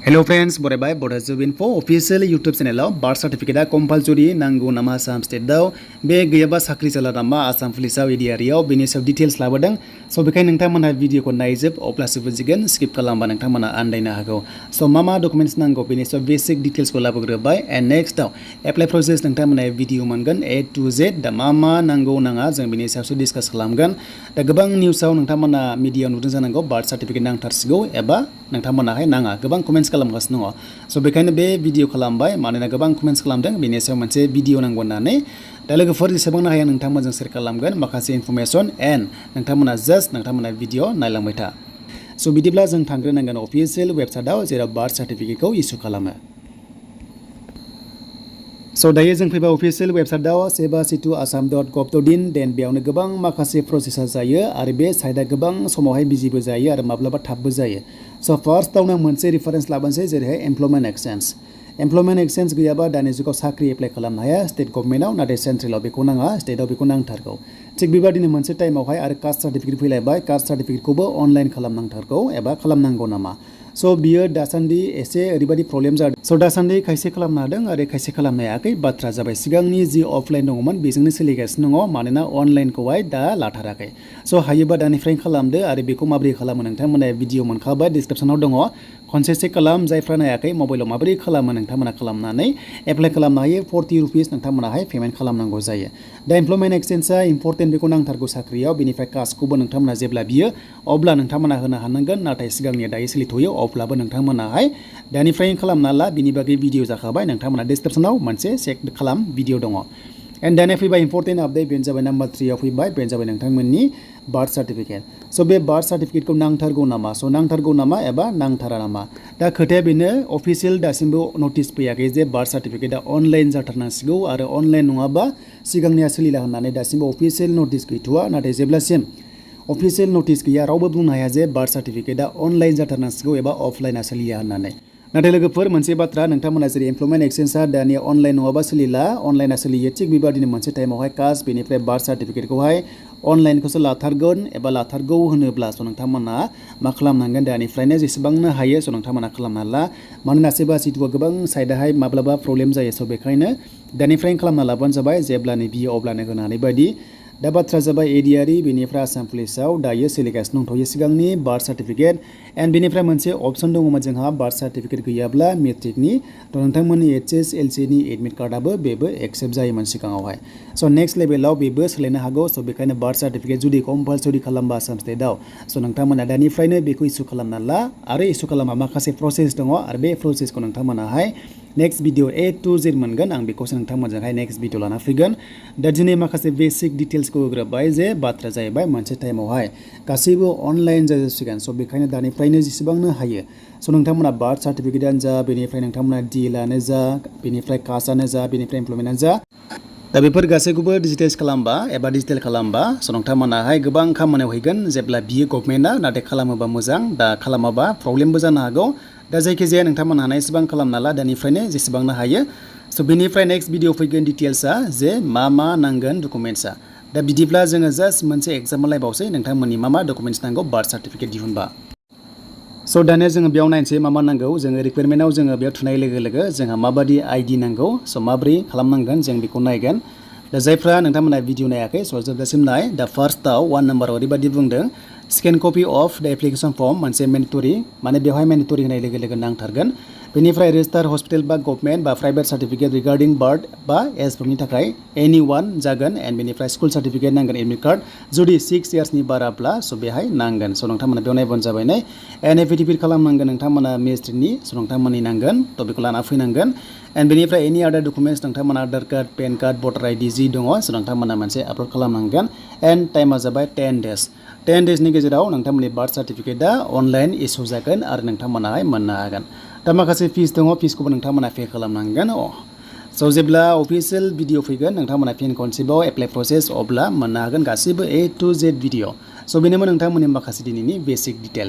Hello friends, बरायबाय Bodo Info official YouTube channel birth certificate compulsory नांगौ नामा Assam state दाव बे गैयाबा साख्रि जाला नामा Assam police ADRE आव बेनि सायाव डिटेल्स लाबोदों स' बेखायनो नोंथांमोनहा भिडिअखौ नायजोब अब्लासो बुजिगोन स्किप खालामबा नोंथांमोनहा आन्दायनो हागौ स' मा डकुमेन्ट्स नांगौ बेनि सायाव बेसिक डिटेल्सखौ लाबोग्रोबाय एन्ड नेक्स्टआव एप्लाइ प्रसेस नोंथांमोनहा भिडिअ मोनगोन A to Z दा मा नांगौ नाङा जों बेनि सायावसो डिसकास खालामगोन दा गोबां निउसाव नोंथांमोनहा मिडियायाव नुदों जानांगौ बार्थ सार्टिफिकेट नांथारसिगौ एबा नोंथांमोनहाय नाङा गोबां कमेन्ट्स खालामगासिनो दङ स' बेखायनो बे भिडिअ खालामबाय मानोना गोबां कमेन्ट्स खालामदों बेनि सायाव मोनसे भिडिअ नांगौ होननानै दा लोगोफोर जेसेबांनो हायो नोंथांमोनजों शेयार खालामगोन माखासे इनफरमेसन एन्ड नोंथांमोना जास्ट नोंथांमोना भिडिअ नायलांबाय था स' बिदिब्ला जों थांग्रोनांगोन अफिसियेल वेबसाइटआव जेराव बार्थ सार्टिफिकेटखौ इसु खालामो स' दायो जों फैबा अफिसियेल वेबसाइटआव seva.assam.gov.in देन बेयावनो गोबां माखासे प्रसेसा जायो आरो बे साइटआ गोबां समावहाय बिजिबो जायो आरो माब्लाबा थाबबो जायो स' फार्स्टआवनो मोनसे रिफारेन्स लाबोनोसै जेरैहाय एमप्लयमेन्ट एक्सचेन्ज गैयाबा दानि जुगाव साख्रि एप्लाइ खालामनो हाया स्टेट गभर्नमेन्टआव नाथाय सेन्ट्रेलाव बेखौ नाङा स्टेटआव बेखौ नांथारगौ थिग बेबादिनो मोनसे टाइमावहाय आरो कास्ट सार्टिफिकेट फैलायबाय कास्ट सार्टिफिकेटखौबो अनलाइन खालामनांथारगौ एबा खालामनांगौ नामा स' बियो दासान्दि एसे ओरैबायदि प्रब्लेम जादों स' दासान्दि खायसे खालामनो हादों आरो खायसे खालामनो हायाखै बाथ्रा जाबाय सिगांनि जि अफलाइन दङमोन बेजोंनो सोलिगासिनो दङ मानोना अनलाइनखौहाय दा लाथाराखै स' हायोबा दानिफ्रायनो खालामदो आरो बेखौ माबोरै खालामो नोंथांमोना भिडिअ मोनखाबाय डिसक्रिपसनाव दङ खनसे चेक खालाम जायफ्रा नायाखै मबाइलाव माबोरै खालामो नोंथांमोना खालामनानै एप्लाइ खालामनो हायो 40 रुपिस नोंथांमोनाहाय पेमेन्ट खालामनांगौ जायो दा एमप्लयमेन्ट एक्सचेन्जआ इम्परटेन्ट बेखौ नांथारगौ साख्रियाव बेनिफ्राय कास्टखौबो नोंथांमोना जेब्ला बियो अब्ला नोंथांमोना होनो हानांगोन नाथाय सिगांनिया दायो सोलिथ'यो अब्लाबो नोंथांमोनाहाय दानिफ्रायनो खालामना ला बिनि बागै भिडिअ जाखाबाय नोंथांमोना डिसक्रिपसनाव मोनसे चेक खालाम भिडिअ दङ एन्ड दानिया फैबाय इम्परटेन्ट आपडेट बेनो जाबाय नाम्बार 3आव फैबाय बेनो जाबाय नोंथांमोननि बार्थ सार्टिफिकेट स' बे बार्थ सार्टिफिकेटखौ नांथारगौ नामा स' नांथारगौ नामा एबा नांथारा नामा दा खोथाया बेनो अफिसियेल दासिमबो नटिस फैयाखै जे बार्थ सार्टिफिकेटआ अनलाइन जाथारनांसिगौ आरो अनलाइन नङाबा सिगांनिया सोलिला होननानै दासिमबो अफिसियेल नटिस गैथ'वा नाथाय जेब्लासिम अफिसियेल नटिस गैया रावबो बुंनो हाया जे बार्थ सार्टिफिकेटआ अनलाइन जाथारनांसिगौ एबा अफलाइना सोलिया होननानै नाथाय लोगोफोर मोनसे बाथ्रा नोंथांमोना जेरै एमप्लयमेन्ट एक्सचेन्जआ दानिया अनलाइन नङाबा सोलिला अनलाइना सोलियो थिग बेबादिनो मोनसे टाइमावहाय कास्ट बेनिफ्राय बार्थ सार्टिफिकेटखौहाय अनलाइनखौसो लाथारगोन एबा लाथारगौ होनोब्ला स' नोंथांमोना मा खालामनांगोन दानिफ्रायनो जेसेबांनो हायो स' नोंथांमोना खालामना ला मानोना सोरबा सिटुआ गोबां साइडआहाय माब्लाबा प्रब्लेम जायो स' बेखायनो दानिफ्रायनो खालामना लाबानो जाबाय जेब्लानो बियो अब्लानो होनानै बायदि दा बाथ्रा जाबाय ADRE बेनिफ्राय आसाम पुलिसाव दायो सोलिगासिनो दंथ'यो सिगांनि बार्थ सार्टिफिकेट एन्ड बेनिफ्राय मोनसे अप्सन दङमोन जोंहा बार्थ सार्टिफिकेट गैयाब्ला मेट्रिकनि थ' नोंथांमोननि HS LCनि एडमिट कार्डआबो बेबो एक्सेप्ट जायोमोन सिगाङावहाय स' नेक्स्ट लेभेलाव बेबो सोलायनो हागौ स' बेखायनो बार्थ सार्टिफिकेट जुदि कम्पालसरि खालामबा आसाम स्टेटआव स' नोंथांमोना दानिफ्रायनो बेखौ इसु खालामना ला आरो इसु खालामा माखासे प्रसेस दङ आरो बे प्रसेसखौ नोंथांमोनाहाय next video A to Z मोनगोन आं बेखौसो नोंथांमोनजोंहाय नेक्स्ट भिडिअ लाना फैगोन दा दिनै माखासे बेसिक डिटेल्सखौ होग्रोबाय जे बाथ्रा जाहैबाय मोनसे टाइमावहाय गासैबो अनलाइन जाजोबसिगोन स' बेखायनो दानिफ्रायनो जेसेबांनो हायो स' नोंथांमोना बार्थ सार्टिफिकेटआनो जा बेनिफ्राय नोंथांमोना DLआनो जा बेनिफ्राय कास्टआनो जा बेनिफ्राय एमप्लयमेन्टआनो जा दा बेफोर गासैखौबो डिजिटेल खालामबा स' नोंथांमोनाहाय गोबां खामानियाव हैगोन जेब्ला बियो गभर्नमेन्टआ नाथाय खालामोबा मोजां दा खालामाबा प्रब्लेमबो जानो हागौ दा जायखिजाया नोंथांमोनहा हानाय एसेबां खालामना ला दानिफ्रायनो जेसेबांनो हायो स' बेनिफ्राय नेक्स्ट भिडिअ फैगोन डिटेल्सआ जे मा नांगोन डकुमेन्ट्सआ दा बिदिब्ला जोङो जास्ट मोनसे एग्जाम्पल नायबावसै नोंथांमोननि मा डकुमेन्ट्स नांगौ बार्थ सार्टिफिकेट दिहुनबा स' दानिया जोङो बेयाव नायनोसै मा नांगौ जोङो रिक्वायरमेन्टआव जोङो बेयाव थुनाय लोगो जोंहा माबादि ID नांगौ स' माबोरै खालामनांगोन जों बेखौ नायगोन दा जायफ्रा नोंथांमोना भिडिअ नायाखै स' जोबजासिम नाय दा फार्स्टआव 1 नाम्बाराव ओरैबायदि बुंदों स्केन कपि अफ द एप्लिकेसन फर्म मोनसे मेन्डेटरि माने बेवहाय मेन्डेटरि होनाय लोगो नांथारगोन बेनिफ्राय रेजिस्टार हस्पिटेल बा गभर्नमेन्ट बा प्राइभेट सार्टिफिकेट रिगार्डिं बार्थ बा एजफोरनि थाखाय एनि वान जागोन एन्ड बेनिफ्राय स्कुल सार्टिफिकेट नांगोन एडमिट कार्ड जुदि 6 इयार्सनि बाराब्ला स' बेहाय नांगोन स' नोंथांमोना बेयाव नायबानो जाबाय नै एन्ड एफिडेभिट खालामनांगोन नोंथांमोना मेट्रिकनि स' नोंथांमोननि नांगोन थ' बेखौ लाना फैनांगोन एन्ड बेनिफ्राय एनि आदार डकुमेन्ट्स नोंथांमोना आधार कार्ड पेन कार्ड भटार ID जि दङ स' नोंथांमोना मोनसे आपल'ड खालामनांगोन एन्ड टाइमा जाबाय 10 डेजनि गेजेराव नोंथांमोननि बार्थ सार्टिफिकेटआ अनलाइन इसु जागोन आरो नोंथांमोनाहाय मोननो हागोन दा माखासे फिस दङ फिसखौबो नोंथांमोना पे खालामनांगोन स' जेब्ला अफिसियेल भिडिअ फैगोन नोंथांमोना फिन खनसेबाव एप्लाइ प्रसेस अब्ला मोननो हागोन गासैबो A to Z भिडिअ स' बेनोमोन नोंथांमोननि माखासे दिनैनि बेसिक डिटेल